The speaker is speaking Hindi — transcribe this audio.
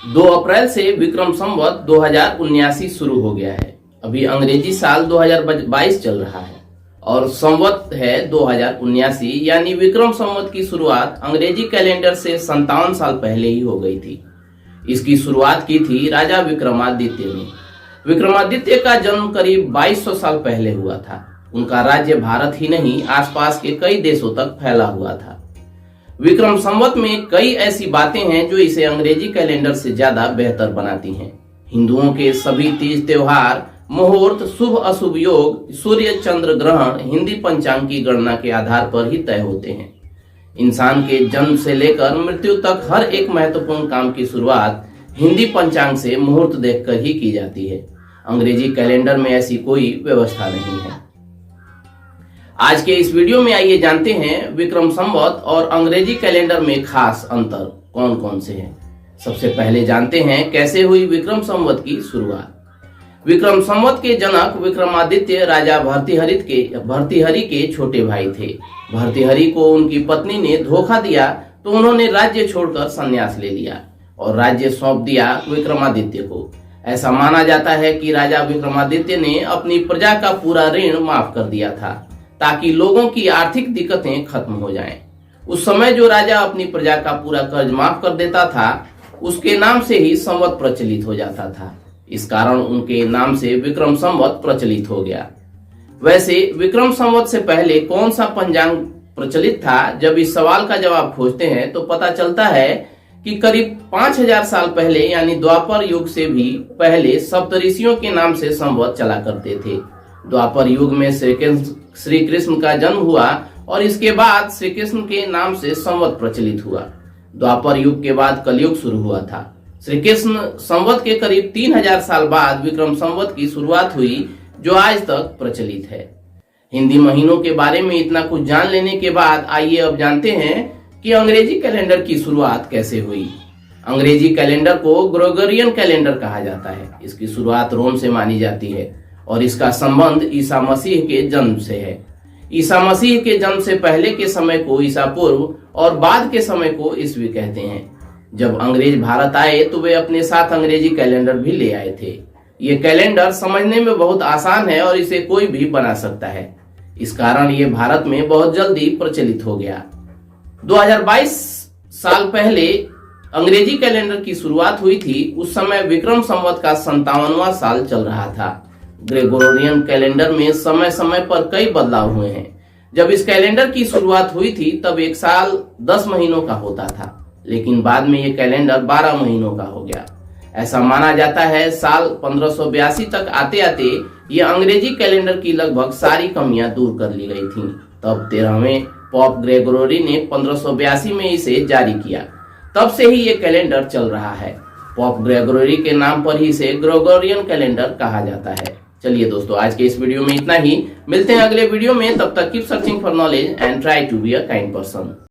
2 अप्रैल से विक्रम संवत 2079 शुरू हो गया है। अभी अंग्रेजी साल 2022 चल रहा है और संवत है 2079, यानी विक्रम संवत की शुरुआत अंग्रेजी कैलेंडर से 57 साल पहले ही हो गई थी। इसकी शुरुआत की थी राजा विक्रमादित्य ने। विक्रमादित्य का जन्म करीब 2200 साल पहले हुआ था। उनका राज्य भारत ही नहीं, आसपास के कई देशों तक फैला हुआ था। विक्रम संवत में कई ऐसी बातें हैं जो इसे अंग्रेजी कैलेंडर से ज्यादा बेहतर बनाती हैं। हिंदुओं के सभी तीज त्योहार, मुहूर्त, शुभ अशुभ योग, सूर्य चंद्र ग्रहण हिंदी पंचांग की गणना के आधार पर ही तय होते हैं। इंसान के जन्म से लेकर मृत्यु तक हर एक महत्वपूर्ण काम की शुरुआत हिंदी पंचांग से मुहूर्त देखकर ही की जाती है। अंग्रेजी कैलेंडर में ऐसी कोई व्यवस्था नहीं है। आज के इस वीडियो में आइए जानते हैं विक्रम संवत और अंग्रेजी कैलेंडर में खास अंतर कौन कौन से हैं। सबसे पहले जानते हैं कैसे हुई विक्रम संवत की शुरुआत। विक्रम संवत के जनक विक्रमादित्य राजा भर्तृहरि के छोटे भाई थे। भर्तृहरि को उनकी पत्नी ने धोखा दिया तो उन्होंने राज्य छोड़कर संन्यास ले लिया और राज्य सौंप दिया विक्रमादित्य को। ऐसा माना जाता है कि राजा विक्रमादित्य ने अपनी प्रजा का पूरा ऋण माफ कर दिया था ताकि लोगों की आर्थिक दिक्कतें खत्म हो जाएं। उस समय जो राजा अपनी प्रजा का पूरा कर्ज माफ कर देता था उसके नाम से ही संवत प्रचलित हो जाता था। इस कारण उनके नाम से विक्रम संवत प्रचलित हो गया। वैसे विक्रम संवत से पहले कौन सा पंचांग प्रचलित था? जब इस सवाल का जवाब खोजते हैं तो पता चलता है कि करीब 5000 साल पहले यानी द्वापर युग से भी पहले सप्तऋषियों के नाम से संवत चला करते थे। द्वापर युग में श्री कृष्ण का जन्म हुआ और इसके बाद श्री कृष्ण के नाम से संवत प्रचलित हुआ। द्वापर युग के बाद कलयुग शुरू हुआ था। श्री कृष्ण संवत के करीब 3000 साल बाद विक्रम संवत की शुरुआत हुई जो आज तक प्रचलित है। हिंदी महीनों के बारे में इतना कुछ जान लेने के बाद आइए अब जानते हैं कि अंग्रेजी कैलेंडर की शुरुआत कैसे हुई। अंग्रेजी कैलेंडर को ग्रेगोरियन कैलेंडर कहा जाता है। इसकी शुरुआत रोम से मानी जाती है और इसका संबंध ईसा मसीह के जन्म से है। ईसा मसीह के जन्म से पहले के समय को ईसा पूर्व और बाद के समय को ईस्वी कहते हैं। जब अंग्रेज भारत आए तो वे अपने साथ अंग्रेजी कैलेंडर भी ले आए थे। ये कैलेंडर समझने में बहुत आसान है और इसे कोई भी बना सकता है। इस कारण ये भारत में बहुत जल्दी प्रचलित हो गया। 2022 साल पहले अंग्रेजी कैलेंडर की शुरुआत हुई थी। उस समय विक्रम संवत का 57वां साल चल रहा था। ग्रेगोरियन कैलेंडर में समय समय पर कई बदलाव हुए हैं। जब इस कैलेंडर की शुरुआत हुई थी तब एक साल 10 महीनों का होता था, लेकिन बाद में ये कैलेंडर 12 महीनों का हो गया। ऐसा माना जाता है साल 1582 तक आते आते ये अंग्रेजी कैलेंडर की लगभग सारी कमियां दूर कर ली गई थीं। तब 13वें पॉप ग्रेगोरी ने 1582 में इसे जारी किया। तब से ही ये कैलेंडर चल रहा है। पॉप ग्रेगोरी के नाम पर ही इसे ग्रेगोरियन कैलेंडर कहा जाता है। चलिए दोस्तों, आज के इस वीडियो में इतना ही। मिलते हैं अगले वीडियो में। तब तक keep searching for knowledge and try to be a kind person.